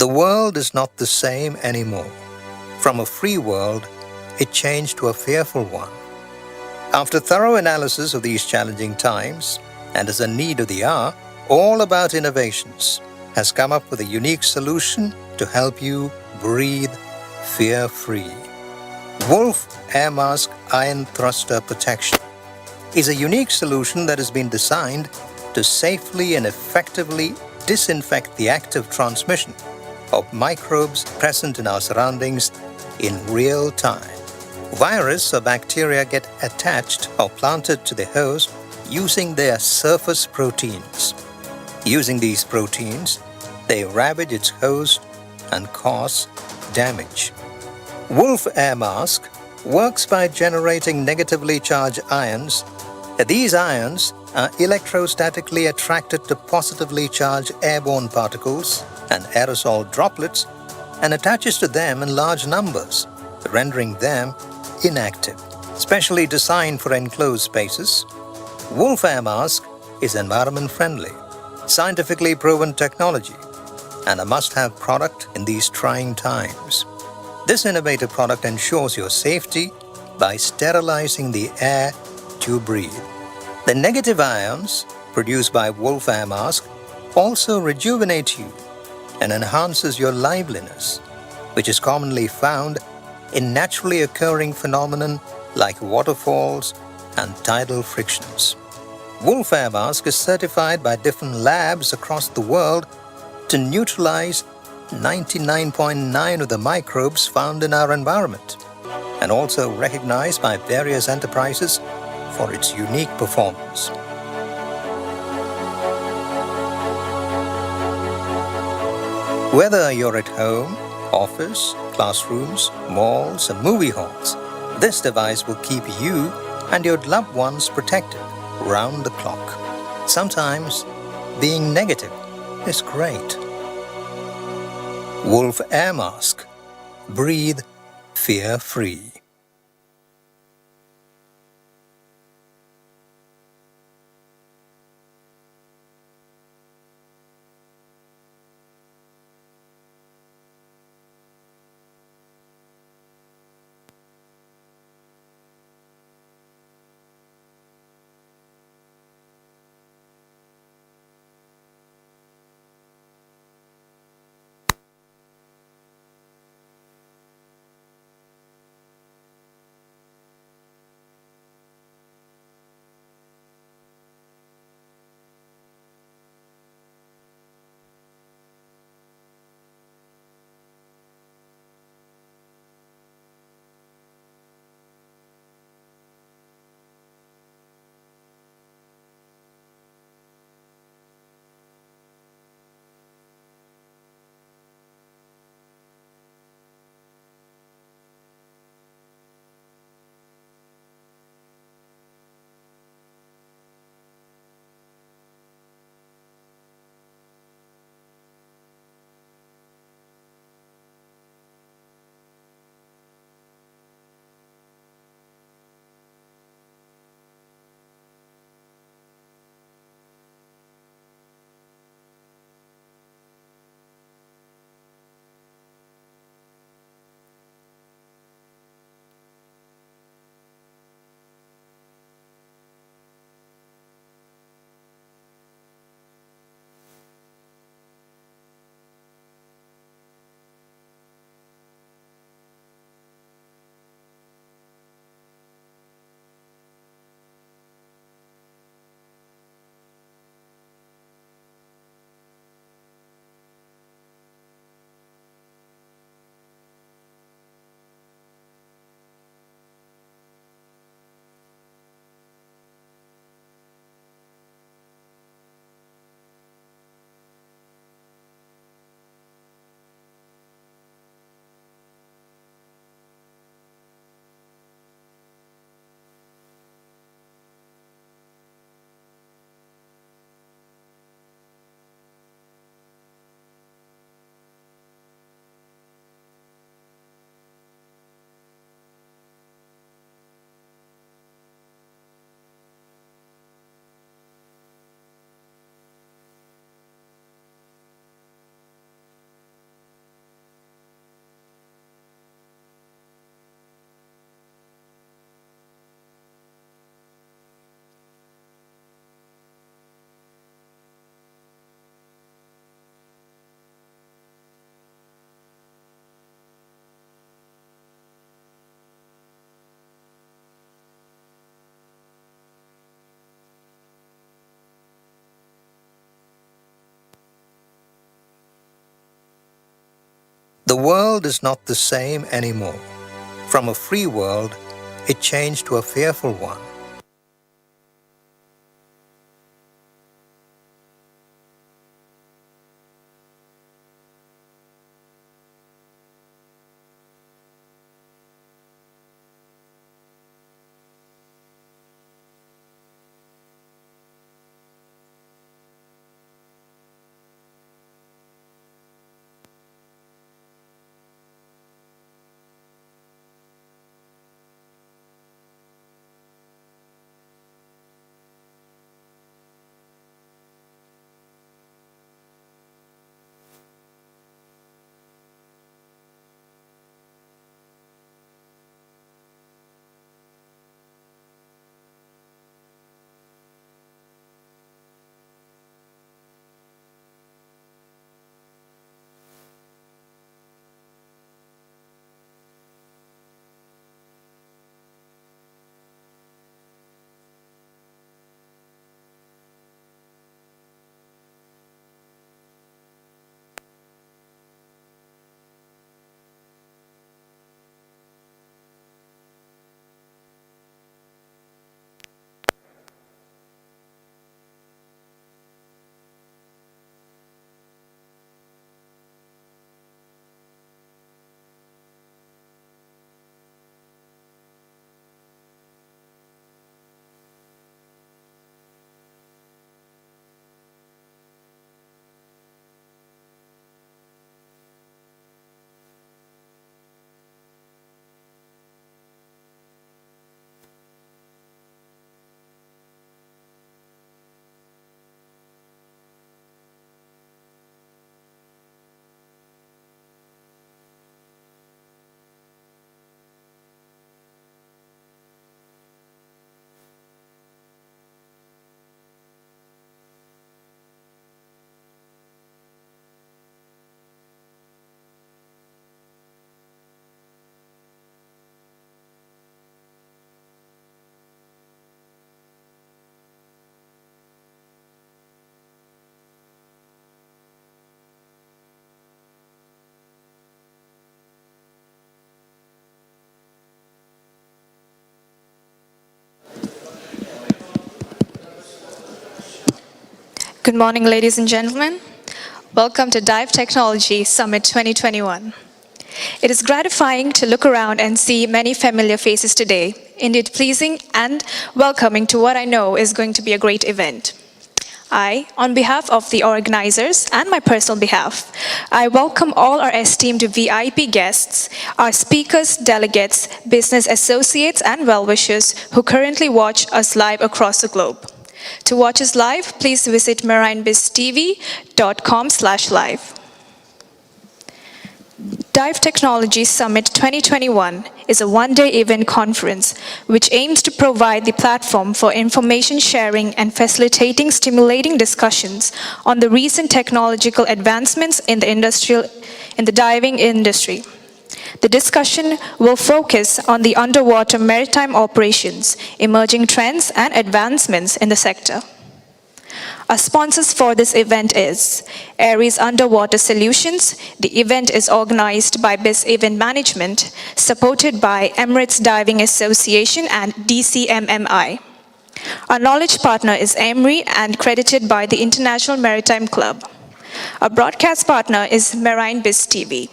The world is not the same anymore. From a free world, it changed to a fearful one. After thorough analysis of these challenging times, and as a need of the hour, All About Innovations has come up with a unique solution to help you breathe fear-free. Wolf Air Mask Ion Thruster Protection is a unique solution that has been designed to safely and effectively disinfect the active transmission of microbes present in our surroundings in real time. Virus or bacteria get attached or planted to the host using their surface proteins. Using these proteins, they ravage its host and cause damage. Wolf Air Mask works by generating negatively charged ions. These ions are electrostatically attracted to positively charged airborne particles and aerosol droplets and attaches to them in large numbers, rendering them inactive. Specially designed for enclosed spaces, Wolf Air Mask is environment-friendly, scientifically proven technology, and a must-have product in these trying times. This innovative product ensures your safety by sterilizing the air you breathe. The negative ions produced by Wolf Air Mask also rejuvenate you and enhances your liveliness, which is commonly found in naturally occurring phenomena like waterfalls and tidal frictions. Wolf Air Mask is certified by different labs across the world to neutralize 99.9% of the microbes found in our environment, and also recognized by various enterprises for its unique performance. Whether you're at home, office, classrooms, malls, and movie halls, this device will keep you and your loved ones protected round the clock. Sometimes being negative is great. Wolf Air Mask. Breathe fear-free. The world is not the same anymore. From a free world, it changed to a fearful one. Good morning, ladies and gentlemen. Welcome to Dive Technology Summit 2021. It is gratifying to look around and see many familiar faces today, indeed pleasing and welcoming to what I know is going to be a great event. I, on behalf of the organizers and my personal behalf, I welcome all our esteemed VIP guests, our speakers, delegates, business associates, and well-wishers who currently watch us live across the globe. To watch us live, please visit marinebiztv.com/live. Dive Technology Summit 2021 is a one-day event conference which aims to provide the platform for information sharing and facilitating stimulating discussions on the recent technological advancements in the diving industry. The discussion will focus on the underwater maritime operations, emerging trends, and advancements in the sector. Our sponsors for this event is Aries Underwater Solutions. The event is organized by BIS Event Management, supported by Emirates Diving Association and DCMMI. Our knowledge partner is EMRI and credited by the International Maritime Club. Our broadcast partner is MarineBiz TV.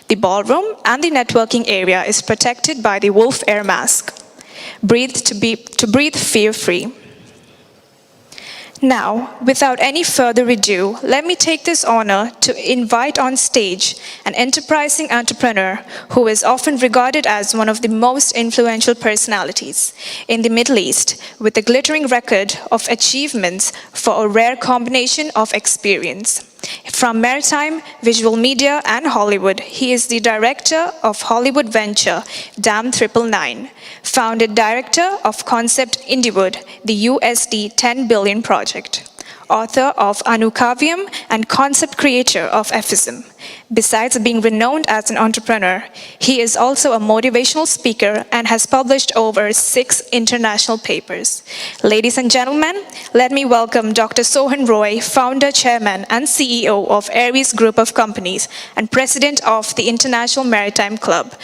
The ballroom and the networking area is protected by the Wolf Air Mask. Breathe to breathe fear-free. Now, without any further ado, let me take this honor to invite on stage an enterprising entrepreneur who is often regarded as one of the most influential personalities in the Middle East, with a glittering record of achievements for a rare combination of experience. From maritime, visual media, and Hollywood, he is the director of Hollywood venture Dam 999, founded director of Concept Indiewood, the USD 10 billion project, author of Anukavyam and concept creator of Ephism. Besides being renowned as an entrepreneur, he is also a motivational speaker and has published over 6 international papers. Ladies and gentlemen, let me welcome Dr. Sohan Roy, founder, chairman, and CEO of Aries Group of Companies and president of the International Maritime Club.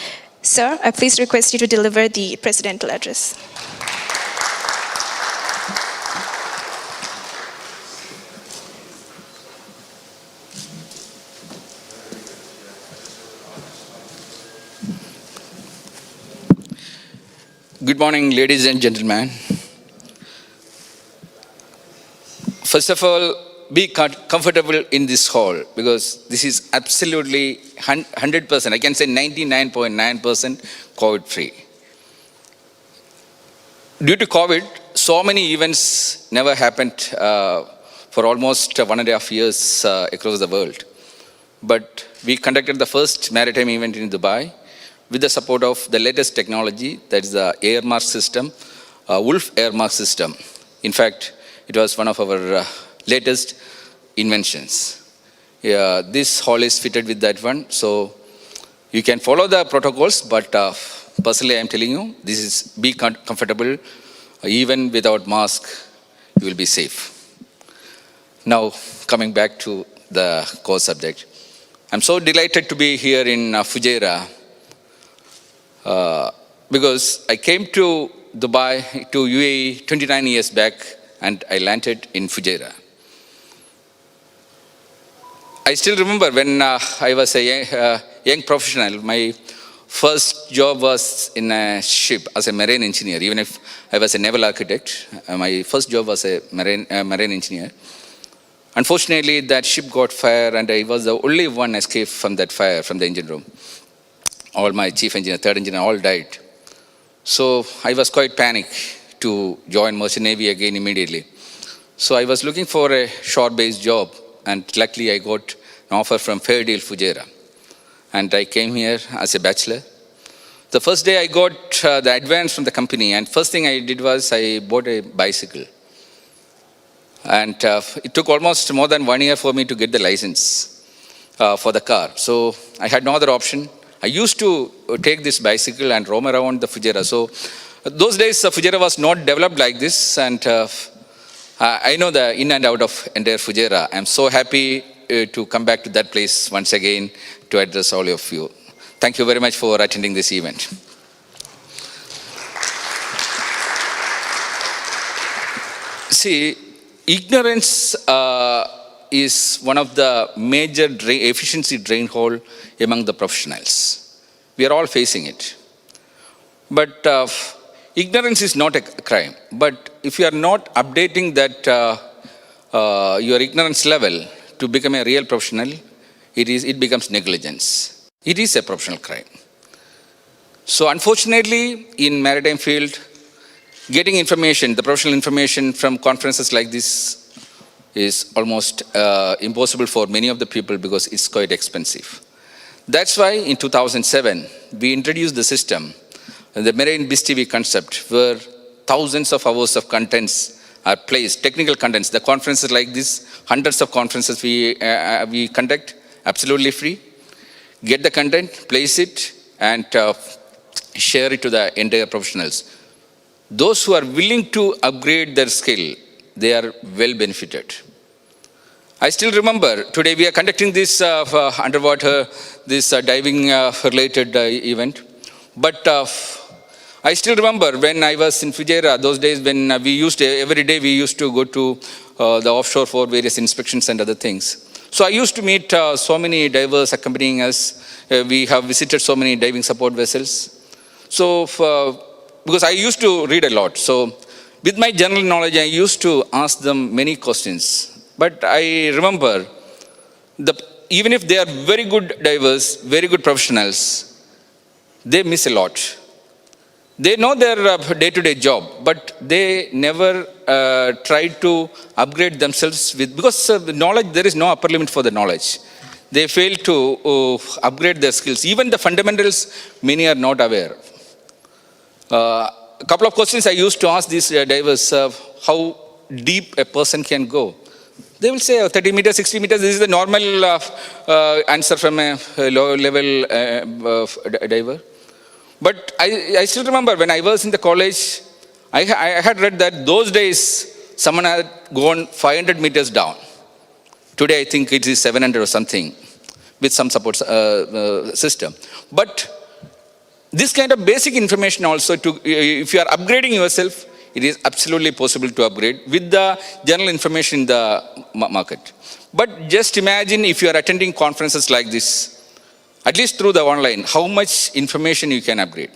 Sir, I please request you to deliver the presidential address. Good morning, ladies and gentlemen. First of all, be comfortable in this hall because this is absolutely 100%, I can say 99.9% COVID-free. Due to COVID, so many events never happened for almost 1.5 years across the world. But we conducted the first maritime event in Dubai with the support of the latest technology, that is the AirMark system, Wolf AirMark system. In fact, it was one of our latest inventions. This hall is fitted with that one, so you can follow the protocols, but personally I'm telling you, this is be comfortable, even without mask, you will be safe. Now, coming back to the core subject. I'm so delighted to be here in Fujairah, because I came to Dubai, to UAE 29 years back, and I landed in Fujairah. I still remember when I was a young professional, my first job was in a ship as a marine engineer. Even if I was a naval architect, my first job was a marine engineer. Unfortunately, that ship got fire, and I was the only one escaped from that fire, from the engine room. All my chief engineer, third engineer, all died. So I was quite panicked to join Merchant Navy again immediately. So I was looking for a shore-based job, and luckily I got an offer from Fairdeal Fujairah. And I came here as a bachelor. The first day I got the advance from the company, and first thing I did was I bought a bicycle. And it took almost more than 1 year for me to get the license for the car. So I had no other option. I used to take this bicycle and roam around the Fujairah. So those days, Fujairah was not developed like this, and I know the in and out of entire Fujairah. I'm so happy to come back to that place once again to address all of you. Thank you very much for attending this event. See, ignorance is one of the major efficiency drain hole among the professionals. We are all facing it. But ignorance is not a crime. But if you are not updating that your ignorance level to become a real professional, it becomes negligence. It is a professional crime. So unfortunately, in maritime field, getting information, the professional information from conferences like this is almost impossible for many of the people because it's quite expensive. That's why in 2007, we introduced the system, the Marine Biz TV concept, where thousands of hours of contents are placed, technical contents. The conferences like this, hundreds of conferences we conduct, absolutely free. Get the content, place it, and share it to the entire professionals. Those who are willing to upgrade their skill, they are well benefited. I still remember, today we are conducting this underwater, this diving related event. But I still remember when I was in Fujairah, those days when every day we used to go to the offshore for various inspections and other things. So I used to meet so many divers accompanying us. We have visited so many diving support vessels. So, because I used to read a lot. So with my general knowledge, I used to ask them many questions. But I remember, even if they are very good divers, very good professionals, they miss a lot. They know their day-to-day job, but they never try to upgrade themselves because the knowledge, there is no upper limit for the knowledge. They fail to upgrade their skills. Even the fundamentals, many are not aware. A couple of questions I used to ask these divers, how deep a person can go. They will say 30 meters, 60 meters, this is the normal answer from a low-level diver. But I still remember when I was in the college, I had read that those days someone had gone 500 meters down. Today I think it is 700 or something with some support system. But this kind of basic information also, if you are upgrading yourself, it is absolutely possible to upgrade with the general information in the market. But just imagine if you are attending conferences like this, at least through the online, how much information you can upgrade.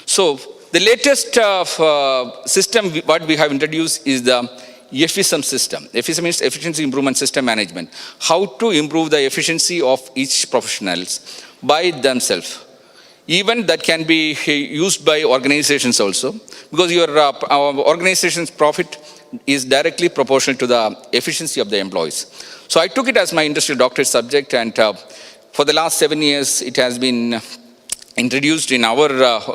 So the latest system what we have introduced is the EFISM system. EFISM means Efficiency Improvement System Management. How to improve the efficiency of each professionals by themselves. Even that can be used by organizations also, because your organization's profit is directly proportional to the efficiency of the employees. So I took it as my industrial doctorate subject, and for the last 7 years, it has been introduced in our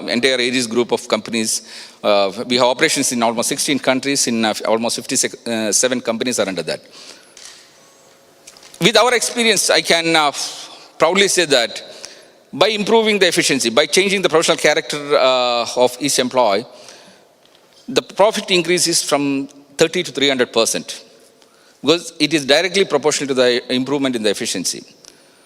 entire Aegis group of companies. We have operations in almost 16 countries, in almost 57 companies are under that. With our experience, I can proudly say that by improving the efficiency, by changing the professional character of each employee, the profit increases from 30 to 300%, because it is directly proportional to the improvement in the efficiency.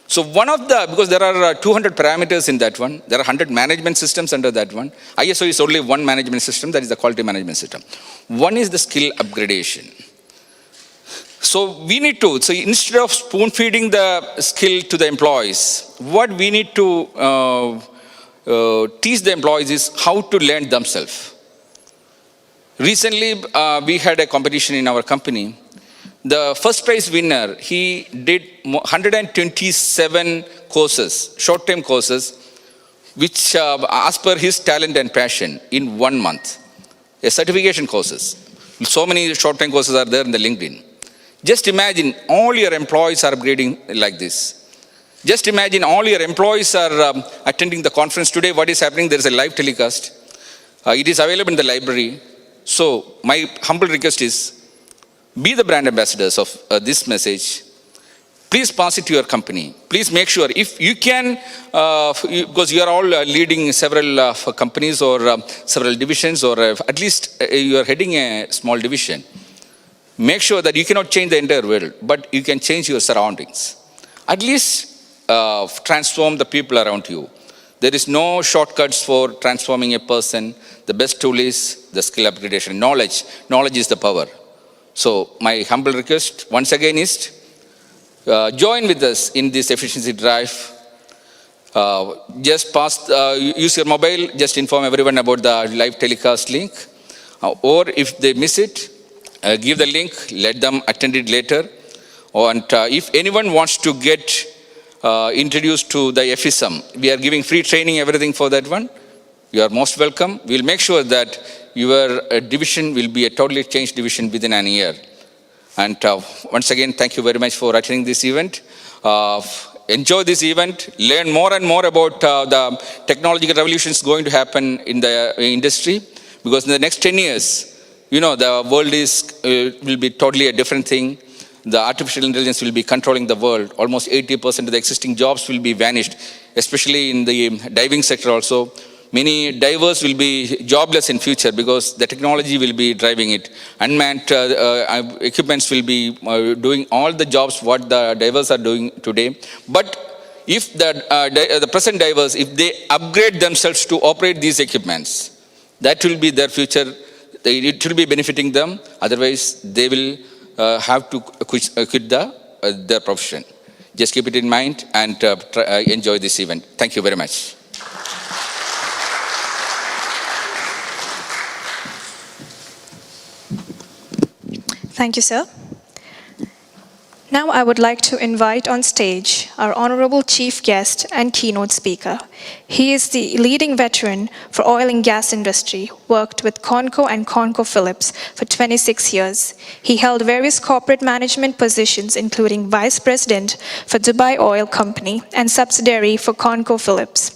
So because there are 200 parameters in that one, there are 100 management systems under that one. ISO is only one management system, that is the quality management system. One is the skill upgradation. So we need to, instead of spoon feeding the skill to the employees, what we need to teach the employees is how to learn themselves. Recently, we had a competition in our company. The first prize winner, he did 127 courses, short-term courses, which as per his talent and passion in 1 month. Certification courses. So many short-term courses are there in the LinkedIn. Just imagine all your employees are upgrading like this. Just imagine all your employees are attending the conference today. What is happening? There is a live telecast. It is available in the library. So my humble request is, be the brand ambassadors of this message. Please pass it to your company. Please make sure, if you can, because you are all leading several companies or several divisions, or at least you are heading a small division. Make sure that you cannot change the entire world, but you can change your surroundings. At least transform the people around you. There is no shortcuts for transforming a person. The best tool is the skill upgradation. Knowledge. Knowledge is the power. So my humble request once again is join with us in this efficiency drive. Just use your mobile, just inform everyone about the live telecast link. Or if they miss it, give the link, let them attend it later. And if anyone wants to get introduced to the EFISM, we are giving free training, everything for that one. You are most welcome. We will make sure that your division will be a totally changed division within an year. And once again, thank you very much for attending this event. Enjoy this event. Learn more and more about the technological revolutions going to happen in the industry. Because in the next 10 years, the world will be totally a different thing. The artificial intelligence will be controlling the world. Almost 80% of the existing jobs will be vanished, especially in the diving sector also. Many divers will be jobless in future because the technology will be driving it. Unmanned equipments will be doing all the jobs what the divers are doing today. But if the present divers, if they upgrade themselves to operate these equipments, that will be their future. It will be benefiting them. Otherwise, they will have to quit their profession. Just keep it in mind and enjoy this event. Thank you very much. Thank you, sir. Now I would like to invite on stage our honorable chief guest and keynote speaker. He is the leading veteran for oil and gas industry, worked with Conco and ConocoPhillips for 26 years. He held various corporate management positions, including vice president for Dubai Oil Company and subsidiary for ConocoPhillips.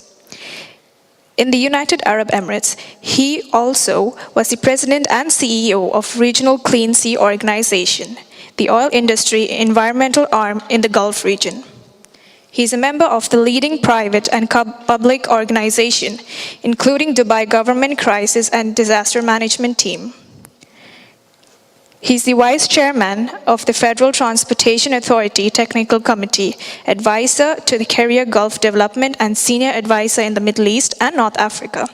In the United Arab Emirates, he also was the president and CEO of Regional Clean Sea Organization, the oil industry environmental arm in the Gulf region. He is a member of the leading private and public organization, including Dubai Government Crisis and Disaster Management Team. He's the Vice Chairman of the Federal Transportation Authority Technical Committee, Advisor to the Carrier Gulf Development and Senior Advisor in the Middle East and North Africa,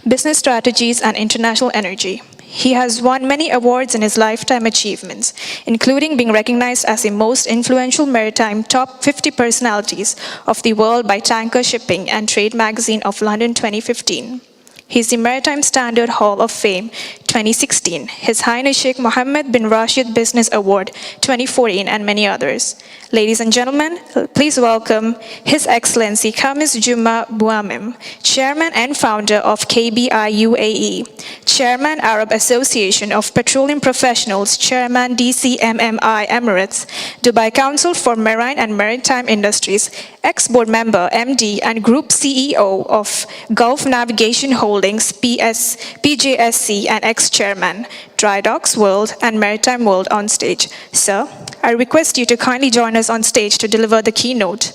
Business Strategies and International Energy. He has won many awards in his lifetime achievements, including being recognized as the most influential maritime top 50 personalities of the world by Tanker Shipping and Trade Magazine of London 2015. He's the Maritime Standard Hall of Fame 2016, His Highness Sheikh Mohammed bin Rashid Business Award 2014, and many others. Ladies and gentlemen, please welcome His Excellency Khamis Juma Bouamim, Chairman and Founder of KBI UAE, Chairman Arab Association of Petroleum Professionals, Chairman DCMMI Emirates, Dubai Council for Marine and Maritime Industries, ex-board member, MD, and Group CEO of Gulf Navigation Holdings, PJSC, and ex-chairman, Dry Docks World and Maritime World on stage. Sir, I request you to kindly join us on stage to deliver the keynote.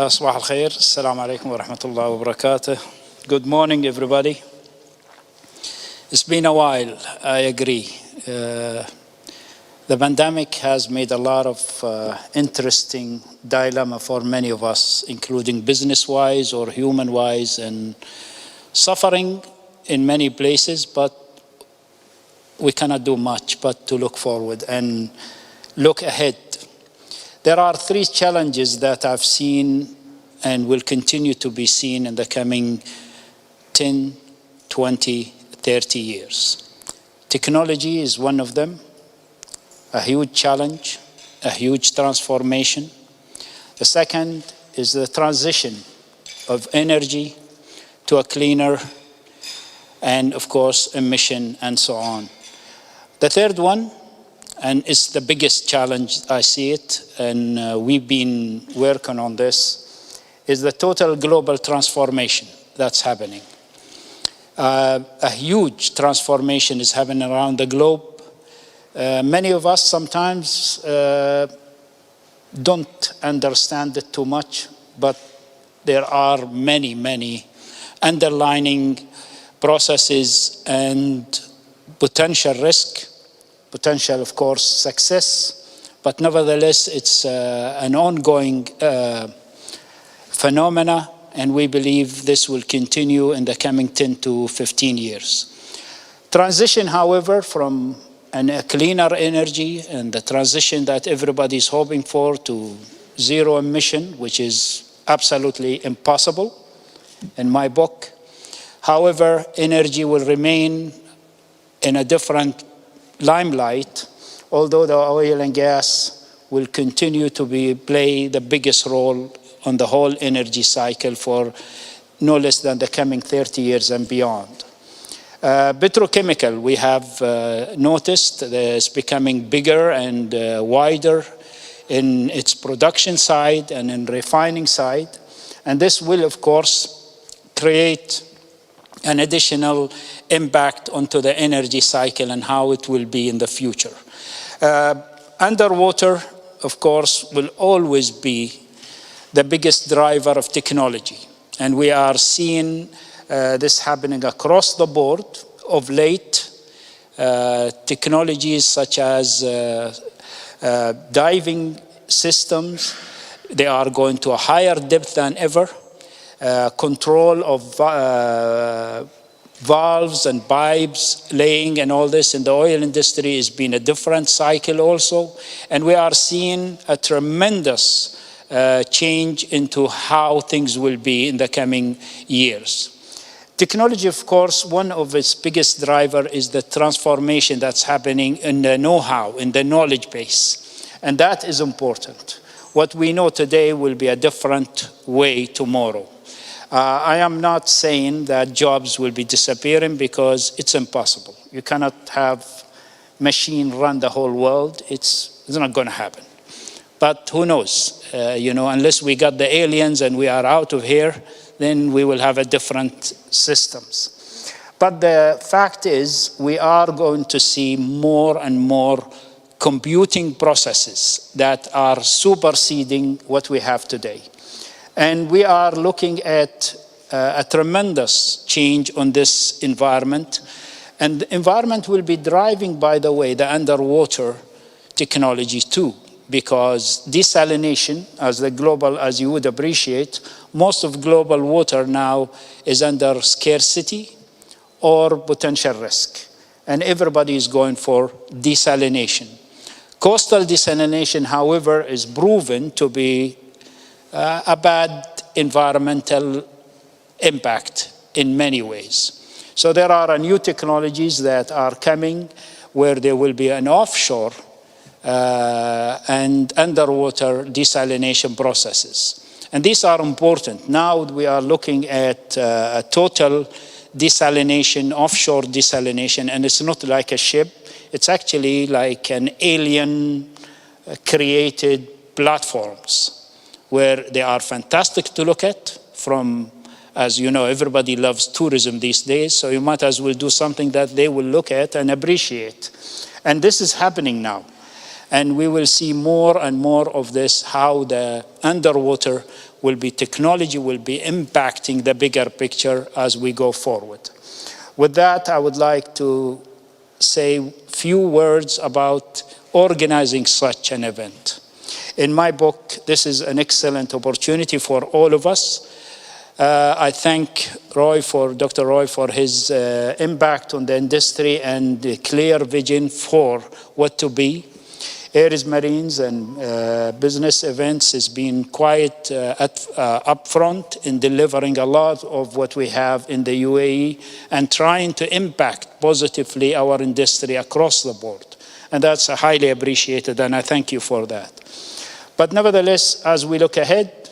صباح الخير السلام عليكم ورحمة الله وبركاته. Good morning everybody. It's been a while, I agree. The pandemic has made a lot of interesting dilemma for many of us, including business-wise or human-wise, and suffering in many places, but we cannot do much but to look forward and look ahead. There are three challenges that I've seen and will continue to be seen in the coming 10, 20, 30 years. Technology is one of them, a huge challenge, a huge transformation. The second is the transition of energy to a cleaner and, of course, emission and so on. The third one, and it's the biggest challenge, I see it, and we've been working on this, is the total global transformation that's happening. A huge transformation is happening around the globe. Many of us sometimes don't understand it too much, but there are many, many underlying processes and potential risk, potential, of course, success, but nevertheless, it's an ongoing phenomena, and we believe this will continue in the coming 10 to 15 years. Transition, however, from a cleaner energy and the transition that everybody is hoping for to zero emission, which is absolutely impossible in my book. However, energy will remain in a different limelight, although the oil and gas will continue to play the biggest role on the whole energy cycle for no less than the coming 30 years and beyond. Petrochemical, we have noticed is becoming bigger and wider in its production side and in refining side. And this will, of course, create an additional impact onto the energy cycle and how it will be in the future. Underwater, of course, will always be the biggest driver of technology. And we are seeing this happening across the board of late. Technologies such as diving systems, they are going to a higher depth than ever. Control of valves and pipes laying and all this in the oil industry has been a different cycle also. And we are seeing a tremendous change into how things will be in the coming years. Technology, of course, one of its biggest driver is the transformation that's happening in the know-how, in the knowledge base. And that is important. What we know today will be a different way tomorrow. I am not saying that jobs will be disappearing because it's impossible. You cannot have machine run the whole world. It's not going to happen. But who knows? Unless we got the aliens and we are out of here, then we will have a different systems. But the fact is, we are going to see more and more computing processes that are superseding what we have today. And we are looking at a tremendous change on this environment. And the environment will be driving, by the way, the underwater technology too, because desalination, as you would appreciate, most of global water now is under scarcity or potential risk. And everybody is going for desalination. Coastal desalination, however, is proven to be a bad environmental impact in many ways. So there are new technologies that are coming where there will be an offshore and underwater desalination processes. And these are important. Now we are looking at a total desalination, offshore desalination, and it's not like a ship. It's actually like an alien created platforms where they are fantastic to look at from, as you know, everybody loves tourism these days, so you might as well do something that they will look at and appreciate. And this is happening now. And we will see more and more of this, how the underwater technology will be impacting the bigger picture as we go forward. With that, I would like to say few words about organizing such an event. In my book, this is an excellent opportunity for all of us. I thank Dr. Roy for his impact on the industry and the clear vision for what to be. Aries Marines and business events has been quite upfront in delivering a lot of what we have in the UAE and trying to impact positively our industry across the board. And that's highly appreciated, and I thank you for that. But nevertheless, as we look ahead,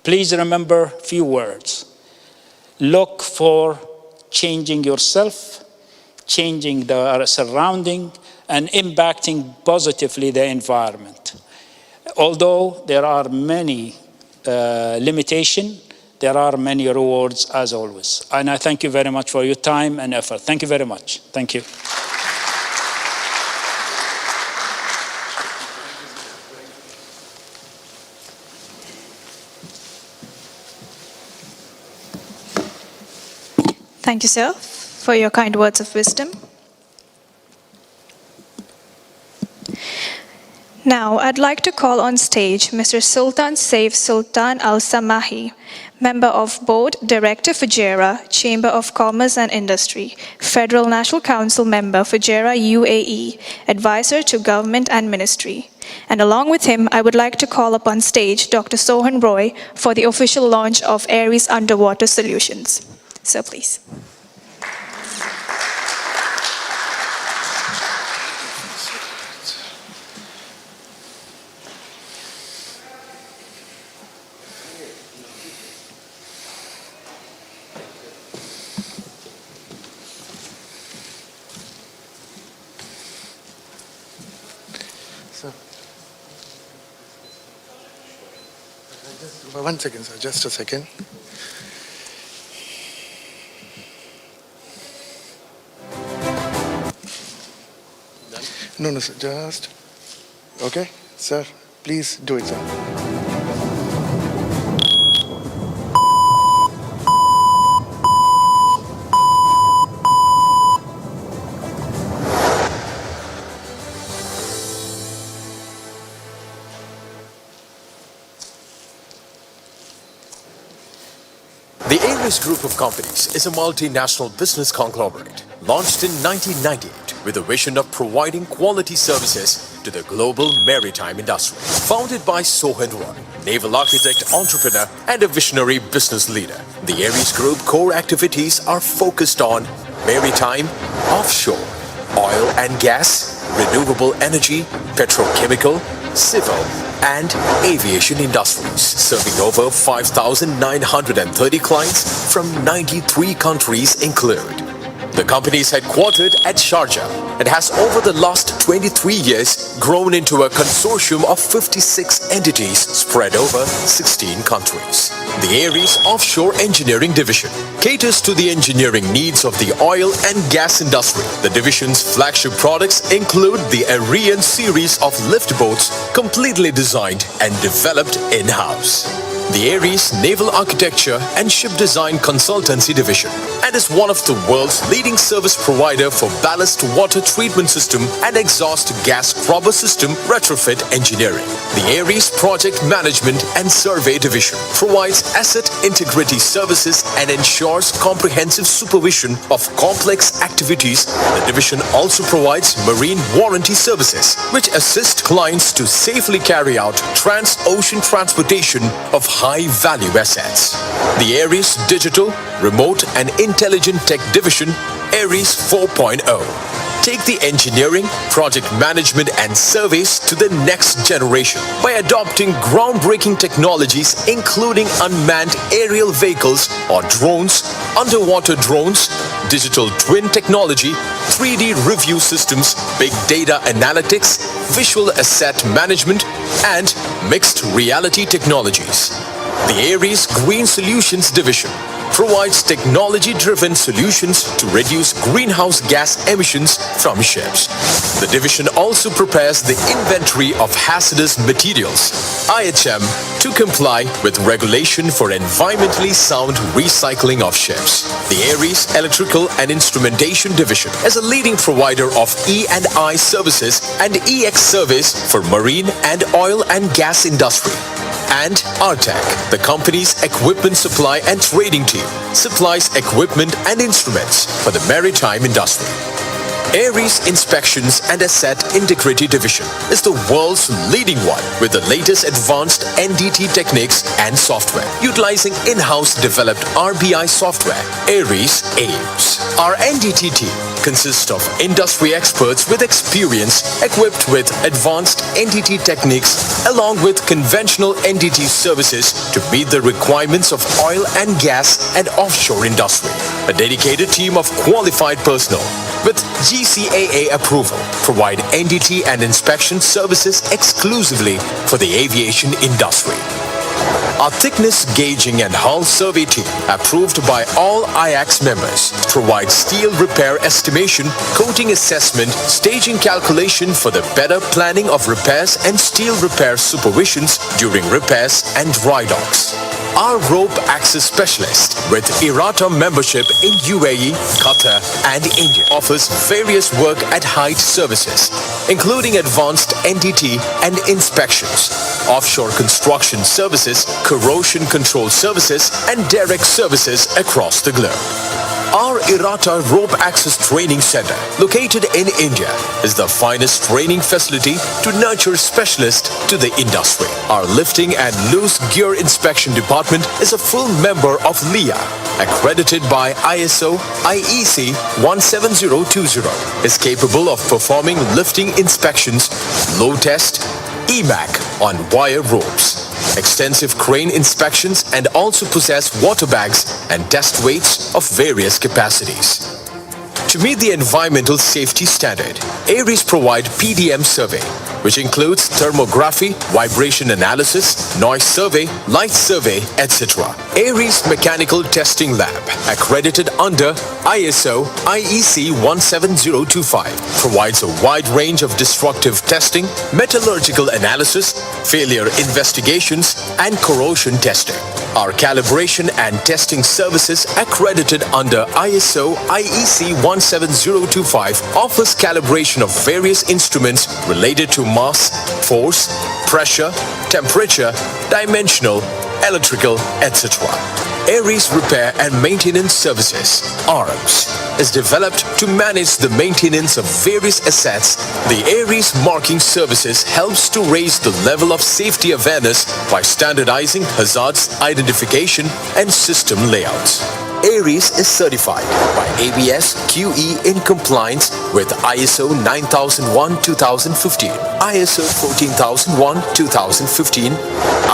please remember a few words. Look for changing yourself, changing the surrounding, and impacting positively the environment. Although there are many limitations, there are many rewards as always. And I thank you very much for your time and effort. Thank you very much. Thank you. Thank you, sir, for your kind words of wisdom. Now, I'd like to call on stage Mr. Sultan Saif Sultan Al Samahi, Member of Board, Director Fujairah, Chamber of Commerce and Industry, Federal National Council Member Fujairah UAE, Advisor to Government and Ministry. And along with him, I would like to call upon stage Dr. Sohan Roy for the official launch of Aries Underwater Solutions. Sir, please. One second, sir. Just a second. No, sir. Just. Okay, sir. Please do it, sir. The Aries Group of Companies is a multinational business conglomerate launched in 1998 with a vision of providing quality services to the global maritime industry. Founded by Sohan Roy, naval architect, entrepreneur, and a visionary business leader, the Aries Group core activities are focused on maritime, offshore, oil and gas, renewable energy, petrochemical, civil, and aviation industries, serving over 5,930 clients from 93 countries include. The company is headquartered at Sharjah and has over the last 23 years grown into a consortium of 56 entities spread over 16 countries. The Aries Offshore Engineering Division caters to the engineering needs of the oil and gas industry. The division's flagship products include the Ariane series of lift boats completely designed and developed in-house. The Aries Naval Architecture and Ship Design Consultancy Division, and is one of the world's leading service provider for ballast water treatment system and exhaust gas scrubber system retrofit engineering. The Aries Project Management and Survey Division provides asset integrity services and ensures comprehensive supervision of complex activities. The division also provides marine warranty services, which assist clients to safely carry out trans-ocean transportation of high-value assets. The Aries Digital, Remote and Intelligent Tech Division, Aries 4.0. Take the engineering, project management and surveys to the next generation by adopting groundbreaking technologies including unmanned aerial vehicles or drones, underwater drones, digital twin technology, 3D review systems, big data analytics, visual asset management, and mixed reality technologies. The Aries Green Solutions Division provides technology-driven solutions to reduce greenhouse gas emissions from ships. The division also prepares the inventory of hazardous materials, IHM, to comply with regulation for environmentally sound recycling of ships. The Aries Electrical and Instrumentation Division is a leading provider of E&I services and EX service for marine and oil and gas industry. And Artec, the company's equipment supply and trading team, supplies equipment and instruments for the maritime industry. Aries Inspections and Asset Integrity Division is the world's leading one with the latest advanced NDT techniques and software. Utilizing in-house developed RBI software, Aries AIMS. Our NDT team consists of industry experts with experience equipped with advanced NDT techniques along with conventional NDT services to meet the requirements of oil and gas and offshore industry. A dedicated team of qualified personnel with GCAA approval provide NDT and inspection services exclusively for the aviation industry. Our thickness gauging and hull survey team, approved by all IACS members, provides steel repair estimation, coating assessment, staging calculation for the better planning of repairs and steel repair supervisions during repairs and dry docks. Our rope access specialist with IRATA membership in UAE, Qatar and India offers various work at height services, including advanced NDT and inspections, offshore construction services, corrosion control services and derrick services across the globe. Our IRATA Rope Access Training Center, located in India, is the finest training facility to nurture specialists to the industry. Our lifting and loose gear inspection department is a full member of LIA, accredited by ISO IEC 17020, is capable of performing lifting inspections, load test, EMAC on wire ropes, extensive crane inspections, and also possess water bags and test weights of various capacities. To meet the environmental safety standard, Aries provide PDM survey, which includes thermography, vibration analysis, noise survey, light survey, etc. Aries Mechanical Testing Lab, accredited under ISO IEC 17025, provides a wide range of destructive testing, metallurgical analysis, failure investigations, and corrosion testing. Our calibration and testing services, accredited under ISO IEC 17025, offers calibration of various instruments related to mass, force, pressure, temperature, dimensional, electrical, etc. Aries Repair and Maintenance Services, ARMS, is developed to manage the maintenance of various assets. The Aries Marking Services helps to raise the level of safety awareness by standardizing hazards identification and system layouts. Aries is certified by ABS QE in compliance with ISO 9001-2015, ISO 14001-2015,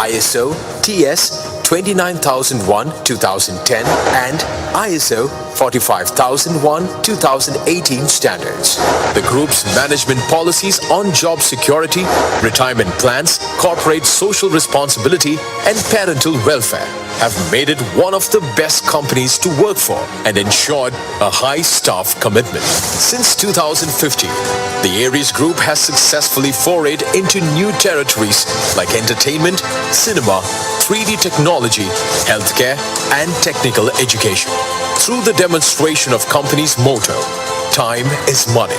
ISO TS 29001:2010 and ISO 45001:2018 standards. The group's management policies on job security, retirement plans, corporate social responsibility, and parental welfare have made it one of the best companies to work for and ensured a high staff commitment. Since 2015, the Aries Group has successfully forayed into new territories like entertainment, cinema, 3D technology, healthcare, and technical education. Through the demonstration of company's motto, "Time is money.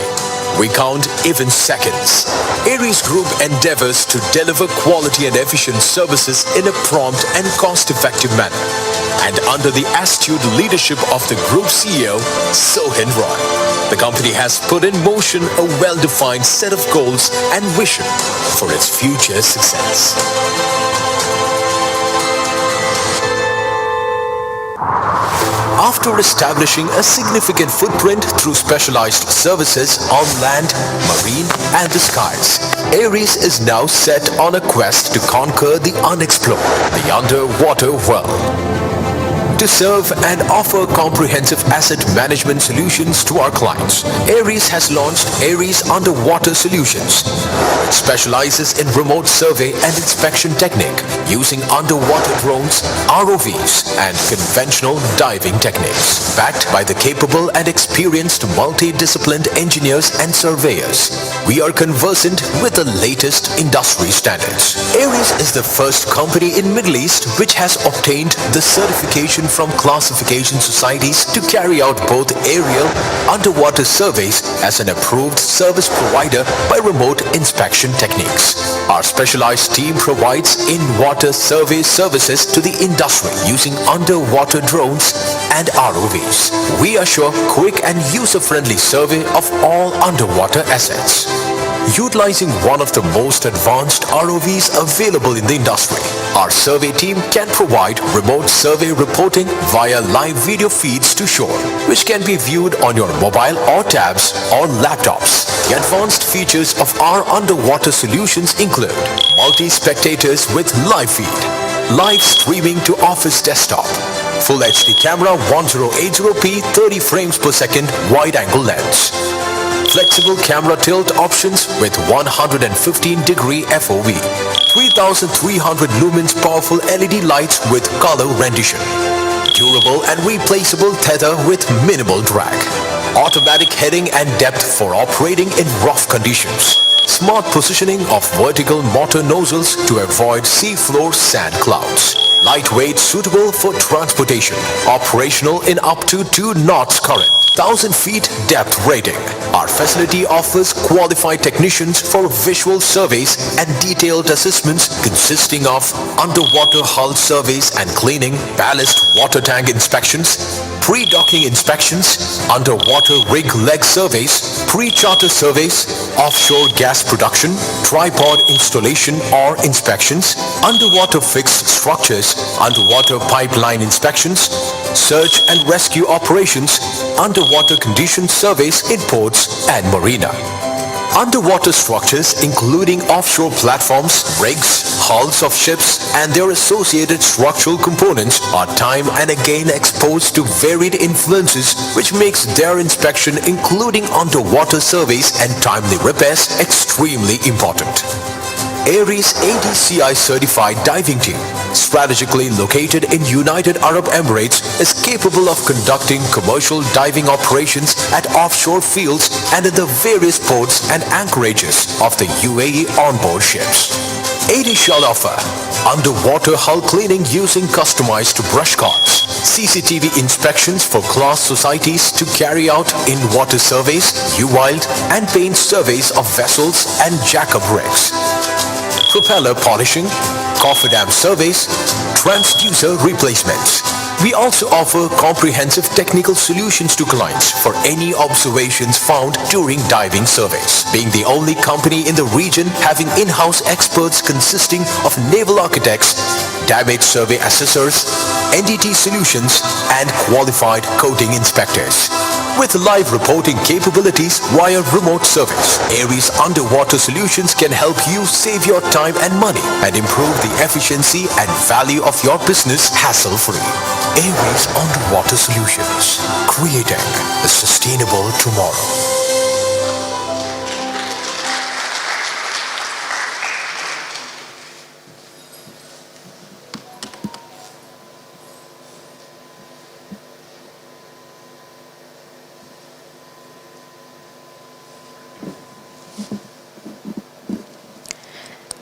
We count even seconds." Aries Group endeavors to deliver quality and efficient services in a prompt and cost-effective manner. And under the astute leadership of the Group CEO, Sohin Roy, the company has put in motion a well-defined set of goals and vision for its future success. After establishing a significant footprint through specialized services on land, marine, and the skies, Aries is now set on a quest to conquer the unexplored, the underwater world. To serve and offer comprehensive asset management solutions to our clients, Aries has launched Aries Underwater Solutions. It specializes in remote survey and inspection technique using underwater drones, ROVs, and conventional diving techniques. Backed by the capable and experienced multidisciplined engineers and surveyors, we are conversant with the latest industry standards. Aries is the first company in Middle East which has obtained the certification from classification societies to carry out both aerial underwater surveys as an approved service provider by remote inspection techniques. Our specialized team provides in-water survey services to the industry using underwater drones and ROVs. We assure quick and user-friendly survey of all underwater assets. Utilizing one of the most advanced ROVs available in the industry, our survey team can provide remote survey reporting via live video feeds to shore, which can be viewed on your mobile or tabs or laptops. The advanced features of our underwater solutions include multi-spectators with live feed, live streaming to office desktop, Full HD camera 1080p 30 frames per second wide-angle lens, flexible camera tilt options with 115-degree FOV, 3300 lumens powerful LED lights with color rendition, durable and replaceable tether with minimal drag, automatic heading and depth for operating in rough conditions, smart positioning of vertical motor nozzles to avoid seafloor sand clouds, lightweight suitable for transportation, operational in up to 2 knots current, 1000 feet depth rating. Our facility offers qualified technicians for visual surveys and detailed assessments consisting of underwater hull surveys and cleaning, ballast water tank inspections, pre-docking inspections, underwater rig leg surveys, pre-charter surveys, offshore gas production, tripod installation or inspections, underwater fixed structures, underwater pipeline inspections, search and rescue operations, underwater condition surveys in ports and marina. Underwater structures including offshore platforms, rigs, hulls of ships and their associated structural components are time and again exposed to varied influences which makes their inspection including underwater surveys and timely repairs extremely important. Aries ADCI certified diving team, strategically located in United Arab Emirates, is capable of conducting commercial diving operations at offshore fields and in the various ports and anchorages of the UAE onboard ships. AD shall offer underwater hull cleaning using customized brush cards, CCTV inspections for class societies to carry out in-water surveys, U-Wild and paint surveys of vessels and jack-up rigs, propeller polishing, cofferdam surveys, transducer replacements. We also offer comprehensive technical solutions to clients for any observations found during diving surveys. Being the only company in the region having in-house experts consisting of naval architects, damage survey assessors, NDT solutions, and qualified coating inspectors. With live reporting capabilities via remote service, Aries Underwater Solutions can help you save your time and money and improve the efficiency and value of your business hassle-free. Aries Underwater Solutions, creating a sustainable tomorrow.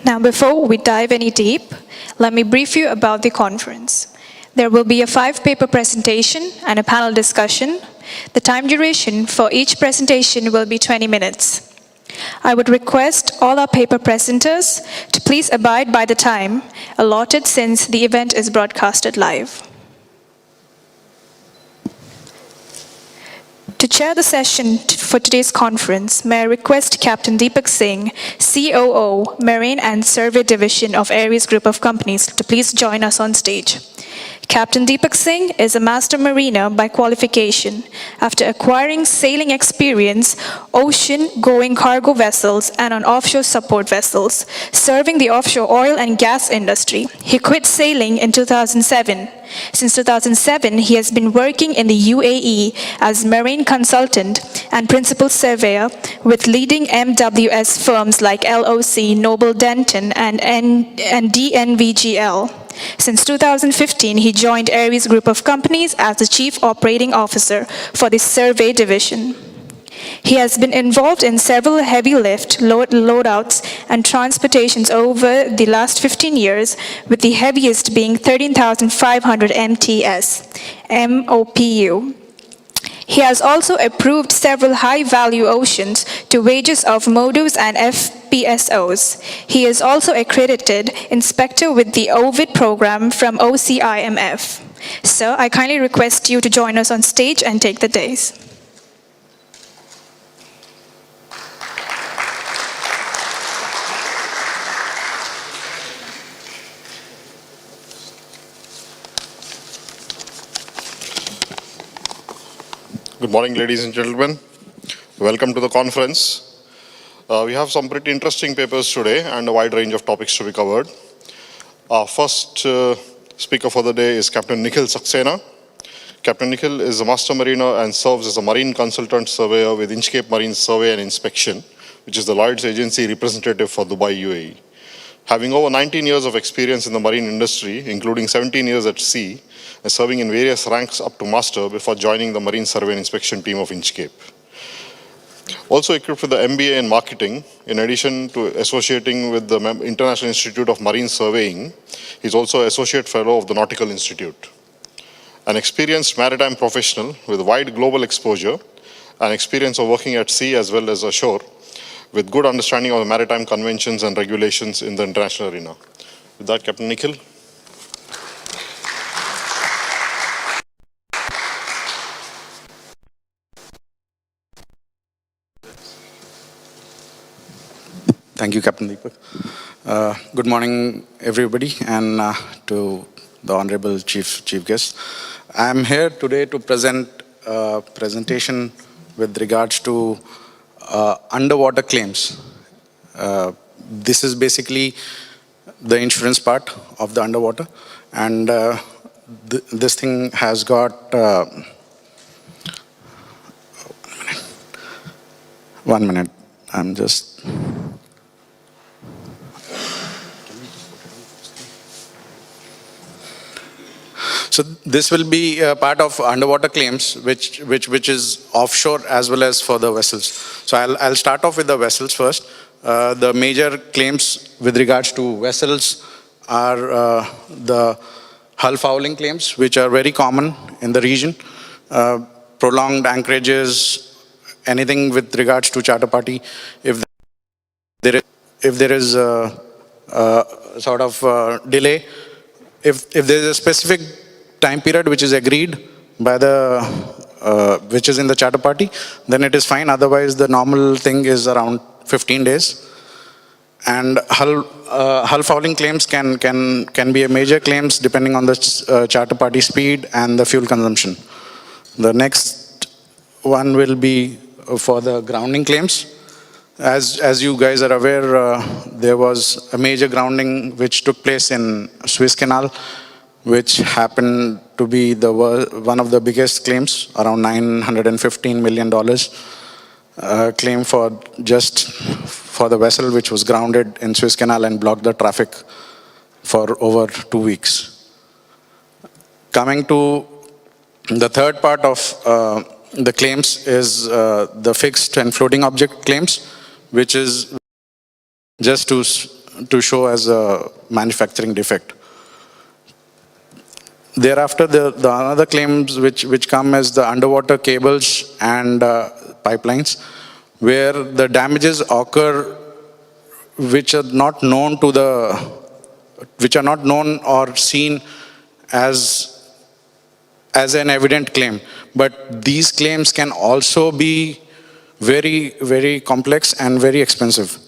Now, before we dive any deep, let me brief you about the conference. There will be a 5-paper presentation and a panel discussion. The time duration for each presentation will be 20 minutes. I would request all our paper presenters to please abide by the time allotted since the event is broadcasted live. To chair the session for today's conference, may I request Captain Deepak Singh, COO, Marine and Survey Division of Aries Group of Companies, to please join us on stage. Captain Deepak Singh is a master mariner by qualification. After acquiring sailing experience, ocean-going cargo vessels and on offshore support vessels, serving the offshore oil and gas industry, he quit sailing in 2007. Since 2007, he has been working in the UAE as marine consultant and principal surveyor with leading MWS firms like LOC, Noble Denton, and DNVGL. Since 2015, he joined Aries Group of Companies as the Chief Operating Officer for the Survey Division. He has been involved in several heavy lift, loadouts, and transportations over the last 15 years, with the heaviest being 13,500 MTS, MOPU. He has also approved several high-value oceans to wages of MODUs and FPSOs. He is also accredited inspector with the OVID program from OCIMF. Sir, I kindly request you to join us on stage and take the dais. Good morning, ladies and gentlemen. Welcome to the conference. We have some pretty interesting papers today and a wide range of topics to be covered. Our first speaker for the day is Captain Nikhil Saxena. Captain Nikhil is a master mariner and serves as a marine consultant surveyor with Inchcape Marine Survey and Inspection, which is the Lloyd's agency representative for Dubai, UAE. Having over 19 years of experience in the marine industry, including 17 years at sea, and serving in various ranks up to master before joining the Marine Survey and Inspection team of Inchcape. Also equipped with the MBA in marketing, in addition to associating with the International Institute of Marine Surveying, he's also Associate Fellow of the Nautical Institute. An experienced maritime professional with wide global exposure and experience of working at sea as well as ashore, with good understanding of the maritime conventions and regulations in the international arena. With that, Captain Nikhil. Thank you, Captain Deepak. Good morning, everybody, and to the Honorable Chief Guest. I am here today to present a presentation with regards to underwater claims. This is basically the insurance part of the underwater, and this thing has got 1 minute. I'm just. So this will be part of underwater claims, which is offshore as well as for the vessels. So I'll start off with the vessels first. The major claims with regards to vessels are the hull fouling claims, which are very common in the region. Prolonged anchorages, anything with regards to charter party. If there is a sort of delay, if there is a specific time period which is agreed by the which is in the charter party, then it is fine. Otherwise, the normal thing is around 15 days. And hull fouling claims can be a major claims depending on the charter party speed and the fuel consumption. The next one will be for the grounding claims. As you guys are aware, there was a major grounding which took place in Suez Canal, which happened to be one of the biggest claims, around $915 million claim for the vessel which was grounded in Suez Canal and blocked the traffic for over 2 weeks. Coming to the third part of the claims is the fixed and floating object claims, which is just to show as a manufacturing defect. Thereafter, the another claims which come as the underwater cables and pipelines, where the damages occur which are not known or seen as an evident claim. But these claims can also be very, very complex and very expensive.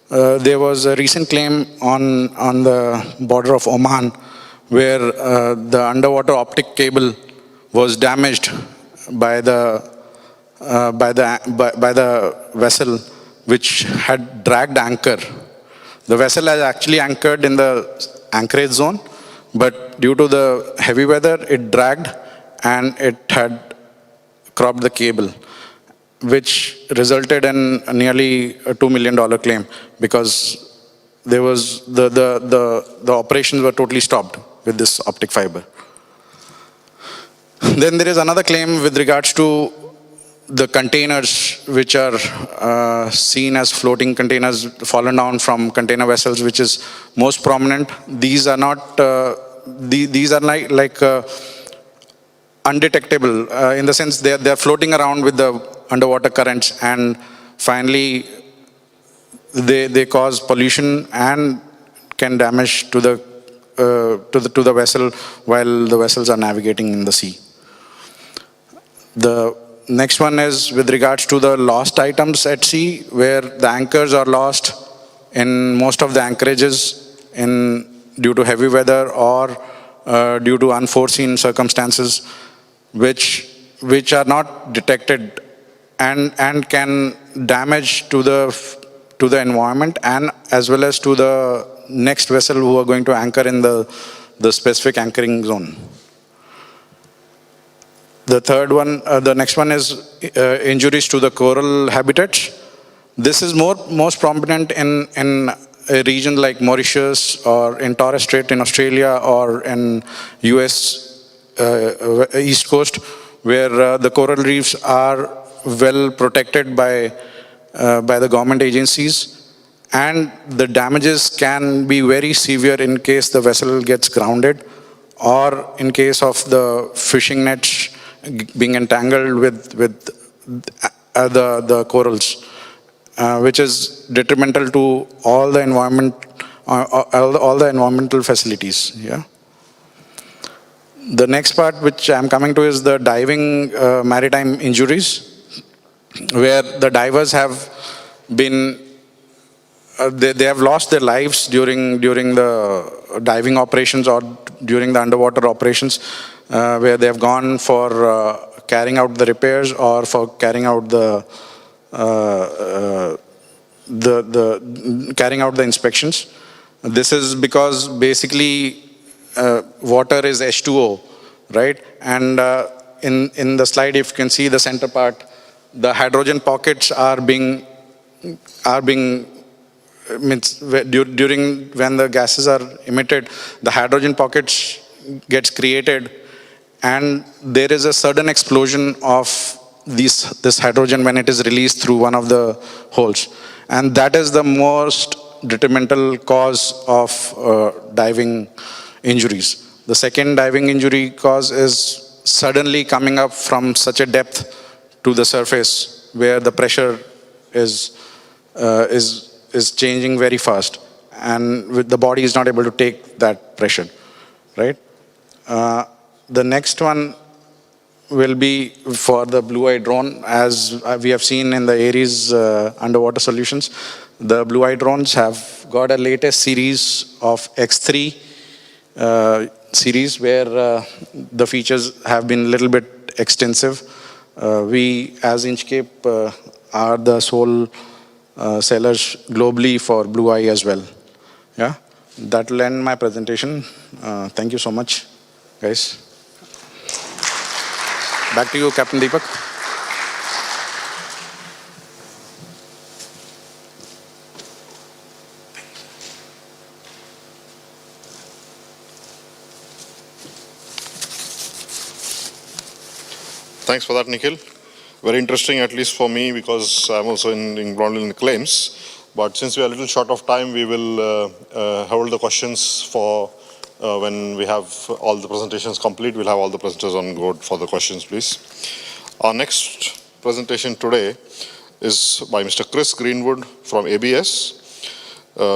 There was a recent claim on the border of Oman where the underwater optic cable was damaged by the vessel which had dragged anchor. The vessel had actually anchored in the anchorage zone, but due to the heavy weather, it dragged and it had cropped the cable, which resulted in nearly a $2 million claim because there was the operations were totally stopped with this optic fiber. Then there is another claim with regards to the containers which are seen as floating containers fallen down from container vessels, which is most prominent. These are not, these are like undetectable in the sense they're floating around with the underwater currents, and finally they cause pollution and can damage to the vessel while the vessels are navigating in the sea. The next one is with regards to the lost items at sea, where the anchors are lost in most of the anchorages due to heavy weather or due to unforeseen circumstances, which are not detected and can damage to the environment and as well as to the next vessel who are going to anchor in the specific anchoring zone. The third one, the next one is injuries to the coral habitats. This is most prominent in a region like Mauritius or in Torres Strait in Australia or in US East Coast, where the coral reefs are well protected by the government agencies, and the damages can be very severe in case the vessel gets grounded or in case of the fishing nets being entangled with the corals, which is detrimental to all the environment, all the environmental facilities. Yeah. The next part which I'm coming to is the diving maritime injuries, where the divers have been they have lost their lives during the diving operations or during the underwater operations, where they have gone for carrying out the repairs or for carrying out the inspections. This is because basically water is H2O, right? And in the slide, if you can see the center part, the hydrogen pockets are being during when the gases are emitted, the hydrogen pockets gets created, and there is a sudden explosion of this hydrogen when it is released through one of the holes, and that is the most detrimental cause of diving injuries. The second diving injury cause is suddenly coming up from such a depth to the surface where the pressure is changing very fast, and the body is not able to take that pressure, right? The next one will be for the Blue Eye drone. As we have seen in the Ares underwater solutions, the Blue Eye drones have got a latest series of X3 series where the features have been a little bit extensive. We, as Inchcape, are the sole sellers globally for Blue Eye as well. Yeah, that will end my presentation. Thank you so much, guys. Back to you, Captain Deepak. Thanks for that, Nikhil. Very interesting, at least for me, because I'm also involved in claims. But since we are a little short of time, we will hold the questions for when we have all the presentations complete. We'll have all the presenters on board for the questions, please. Our next presentation today is by Mr. Chris Greenwood from ABS.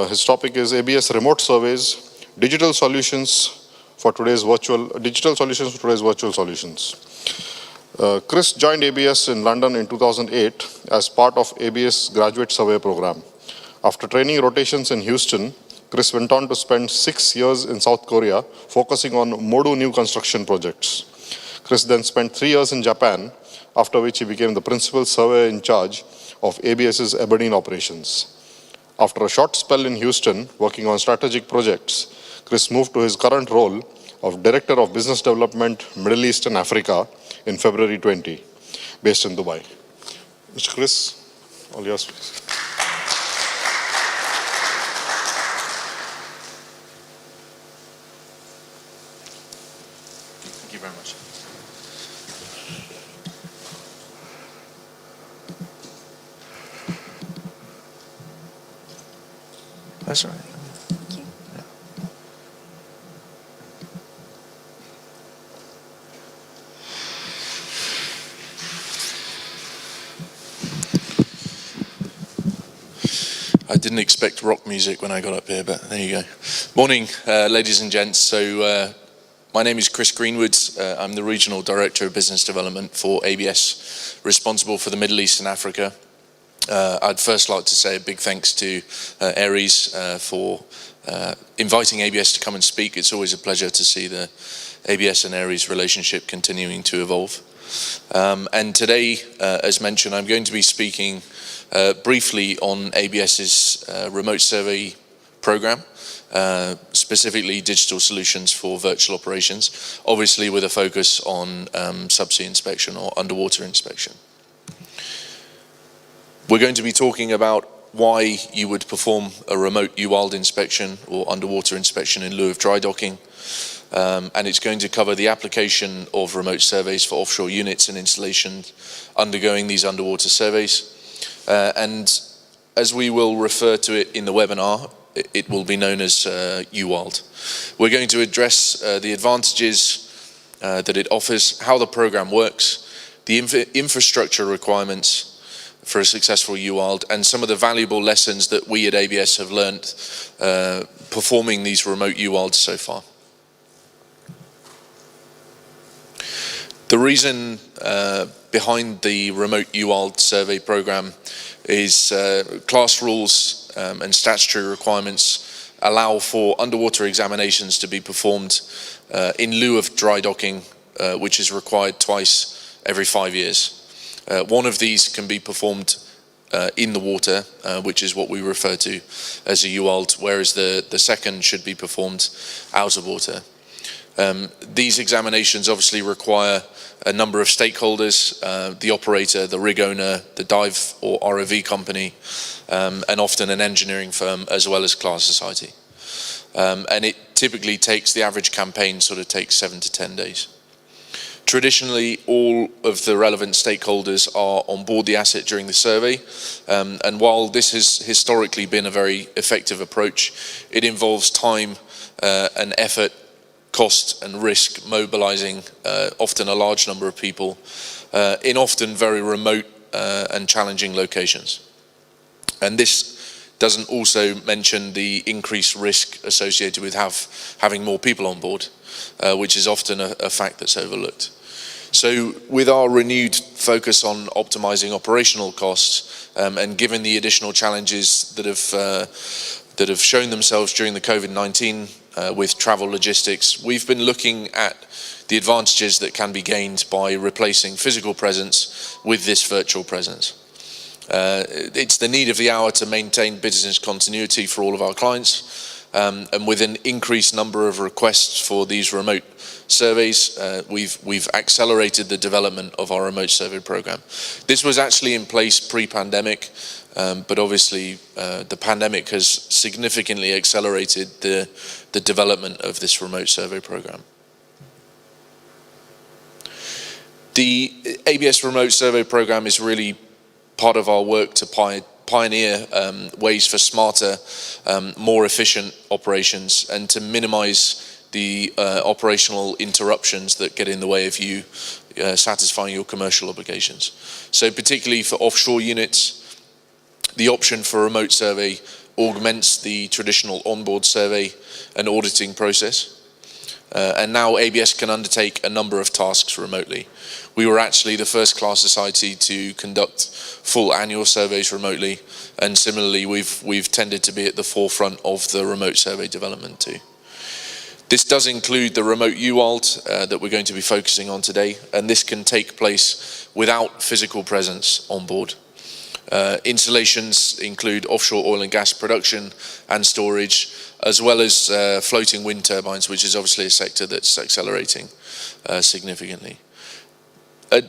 His topic is ABS Remote Surveys, Digital Solutions for today's virtual solutions. Chris joined ABS in London in 2008 as part of ABS Graduate Survey Program. After training rotations in Houston, Chris went on to spend 6 years in South Korea, focusing on Modu new construction projects. Chris then spent 3 years in Japan, after which he became the principal surveyor in charge of ABS's Aberdeen operations. After a short spell in Houston, working on strategic projects, Chris moved to his current role of Director of Business Development, Middle East and Africa in February 20, based in Dubai. Mr. Chris, all yours, please. Thank you very much. That's all right. Thank you. I didn't expect rock music when I got up here, but there you go. Morning, ladies and gents. So my name is Chris Greenwood. I'm the Regional Director of Business Development for ABS, responsible for the Middle East and Africa. I'd first like to say a big thanks to Aries for inviting ABS to come and speak. It's always a pleasure to see the ABS and Aries relationship continuing to evolve. And today, as mentioned, I'm going to be speaking briefly on ABS's remote survey program, specifically digital solutions for virtual operations, obviously with a focus on subsea inspection or underwater inspection. We're going to be talking about why you would perform a remote UWILD inspection or underwater inspection in lieu of dry docking. And it's going to cover the application of remote surveys for offshore units and installations undergoing these underwater surveys. And as we will refer to it in the webinar, it will be known as UWILD. We're going to address the advantages that it offers, how the program works, the infrastructure requirements for a successful UWILD, and some of the valuable lessons that we at ABS have learned performing these remote UWILDs so far. The reason behind the remote UWILD survey program is class rules and statutory requirements allow for underwater examinations to be performed in lieu of dry docking, which is required twice every 5 years. One of these can be performed in the water, which is what we refer to as a UWILD, whereas the second should be performed out of water. These examinations obviously require a number of stakeholders, the operator, the rig owner, the dive or ROV company, and often an engineering firm, as well as class society. And it typically takes, the average campaign sort of takes 7 to 10 days. Traditionally, all of the relevant stakeholders are on board the asset during the survey. And while this has historically been a very effective approach, it involves time and effort, cost and risk, mobilizing often a large number of people in often very remote and challenging locations. And this doesn't also mention the increased risk associated with having more people on board, which is often a fact that's overlooked. So with our renewed focus on optimizing operational costs, and given the additional challenges that have shown themselves during the COVID-19 with travel logistics, we've been looking at the advantages that can be gained by replacing physical presence with this virtual presence. It's the need of the hour to maintain business continuity for all of our clients, and with an increased number of requests for these remote surveys, we've accelerated the development of our remote survey program. This was actually in place pre-pandemic, but obviously the pandemic has significantly accelerated the development of this remote survey program. The ABS remote survey program is really part of our work to pioneer ways for smarter, more efficient operations and to minimize the operational interruptions that get in the way of you satisfying your commercial obligations. So particularly for offshore units, the option for remote survey augments the traditional onboard survey and auditing process. And now ABS can undertake a number of tasks remotely. We were actually the first class society to conduct full annual surveys remotely, and similarly we've tended to be at the forefront of the remote survey development too. This does include the remote UWALD that we're going to be focusing on today, and this can take place without physical presence on board. Installations include offshore oil and gas production and storage, as well as floating wind turbines, which is obviously a sector that's accelerating significantly.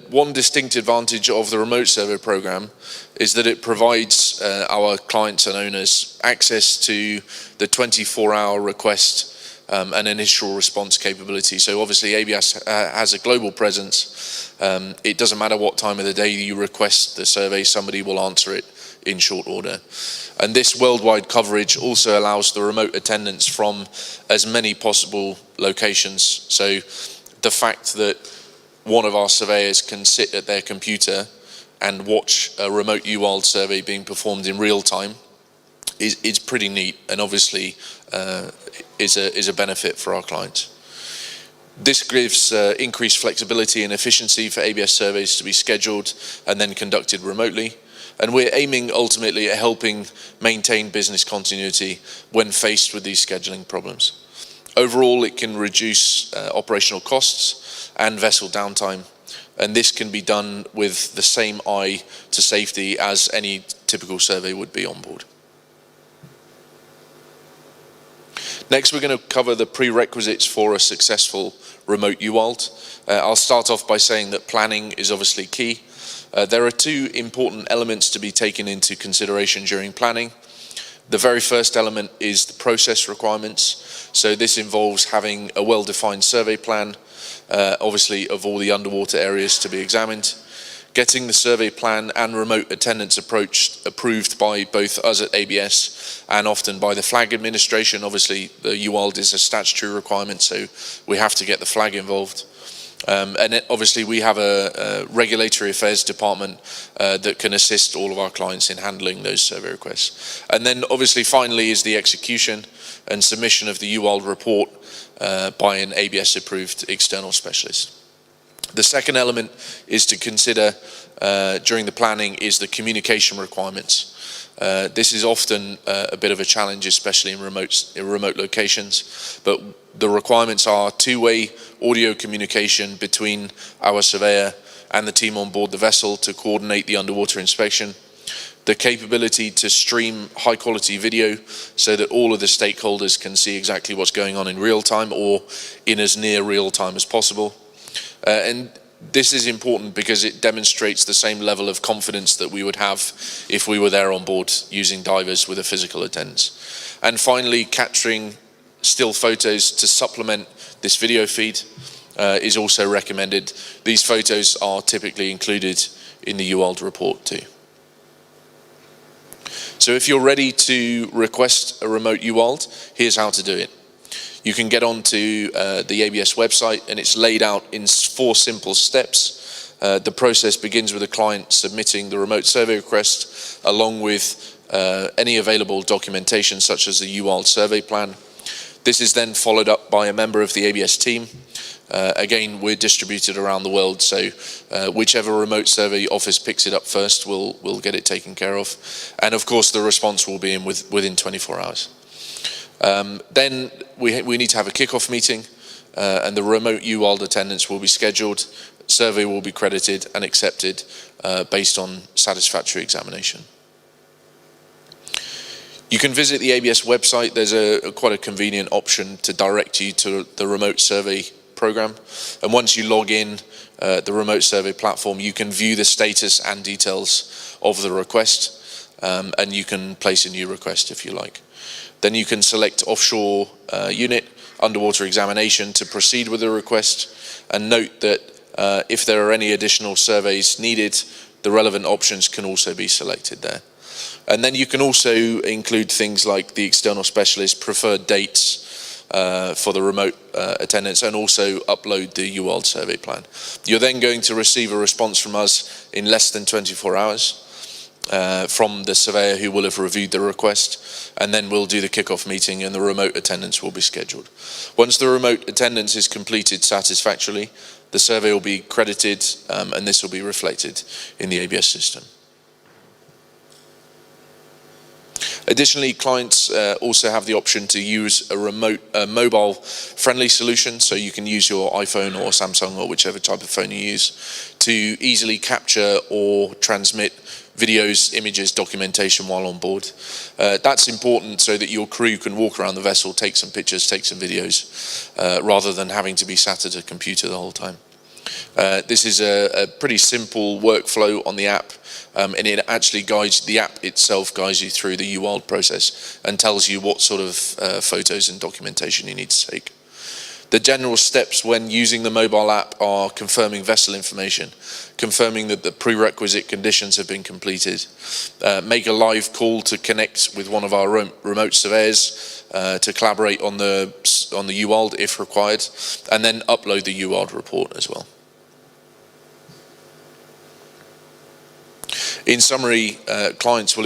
One distinct advantage of the remote survey program is that it provides our clients and owners access to the 24-hour request and initial response capability. So obviously ABS has a global presence. It doesn't matter what time of the day you request the survey, somebody will answer it in short order. And this worldwide coverage also allows the remote attendance from as many possible locations. So the fact that one of our surveyors can sit at their computer and watch a remote UWALD survey being performed in real time is pretty neat, and obviously is a benefit for our clients. This gives increased flexibility and efficiency for ABS surveys to be scheduled and then conducted remotely. And we're aiming ultimately at helping maintain business continuity when faced with these scheduling problems. Overall, it can reduce operational costs and vessel downtime, and this can be done with the same eye to safety as any typical survey would be on board. Next, we're going to cover the prerequisites for a successful remote UWALD. I'll start off by saying that planning is obviously key. There are two important elements to be taken into consideration during planning. The very first element is the process requirements. So this involves having a well-defined survey plan, obviously of all the underwater areas to be examined, getting the survey plan and remote attendance approach approved by both us at ABS and often by the flag administration. Obviously the UWALD is a statutory requirement, so we have to get the flag involved. And obviously we have a regulatory affairs department that can assist all of our clients in handling those survey requests. And then obviously finally is the execution and submission of the UWALD report by an ABS approved external specialist. The second element is to consider during the planning is the communication requirements. This is often a bit of a challenge, especially in remote locations, but the requirements are two-way audio communication between our surveyor and the team on board the vessel to coordinate the underwater inspection, the capability to stream high-quality video so that all of the stakeholders can see exactly what's going on in real time or in as near real time as possible. And this is important because it demonstrates the same level of confidence that we would have if we were there on board using divers with a physical attendance. And finally, capturing still photos to supplement this video feed is also recommended. These photos are typically included in the UWALD report too. So if you're ready to request a remote UWALD, here's how to do it. You can get onto the ABS website, and it's laid out in 4 simple steps. The process begins with the client submitting the remote survey request along with any available documentation such as the UWALD survey plan. This is then followed up by a member of the ABS team. Again, we're distributed around the world, so whichever remote survey office picks it up first, we'll get it taken care of. And of course, the response will be in within 24 hours. Then we need to have a kickoff meeting, and the remote UWorld attendance will be scheduled. Survey will be credited and accepted based on satisfactory examination. You can visit the ABS website. There's quite a convenient option to direct you to the remote survey program. And once you log in the remote survey platform, you can view the status and details of the request, and you can place a new request if you like. Then you can select offshore unit, underwater examination to proceed with the request, and note that if there are any additional surveys needed, the relevant options can also be selected there. And then you can also include things like the external specialist, preferred dates for the remote attendance, and also upload the UWorld survey plan. You're then going to receive a response from us in less than 24 hours from the surveyor who will have reviewed the request, and then we'll do the kickoff meeting and the remote attendance will be scheduled. Once the remote attendance is completed satisfactorily, the survey will be credited and this will be reflected in the ABS system. Additionally, clients also have the option to use a mobile-friendly solution, so you can use your iPhone or Samsung or whichever type of phone you use to easily capture or transmit videos, images, documentation while on board. That's important so that your crew can walk around the vessel, take some pictures, take some videos, rather than having to be sat at a computer the whole time. This is a pretty simple workflow on the app, and it actually guides, the app itself guides you through the UWorld process and tells you what sort of photos and documentation you need to take. The general steps when using the mobile app are confirming vessel information, confirming that the prerequisite conditions have been completed, make a live call to connect with one of our remote surveyors to collaborate on the UWorld if required, and then upload the UWorld report as well. In summary, clients will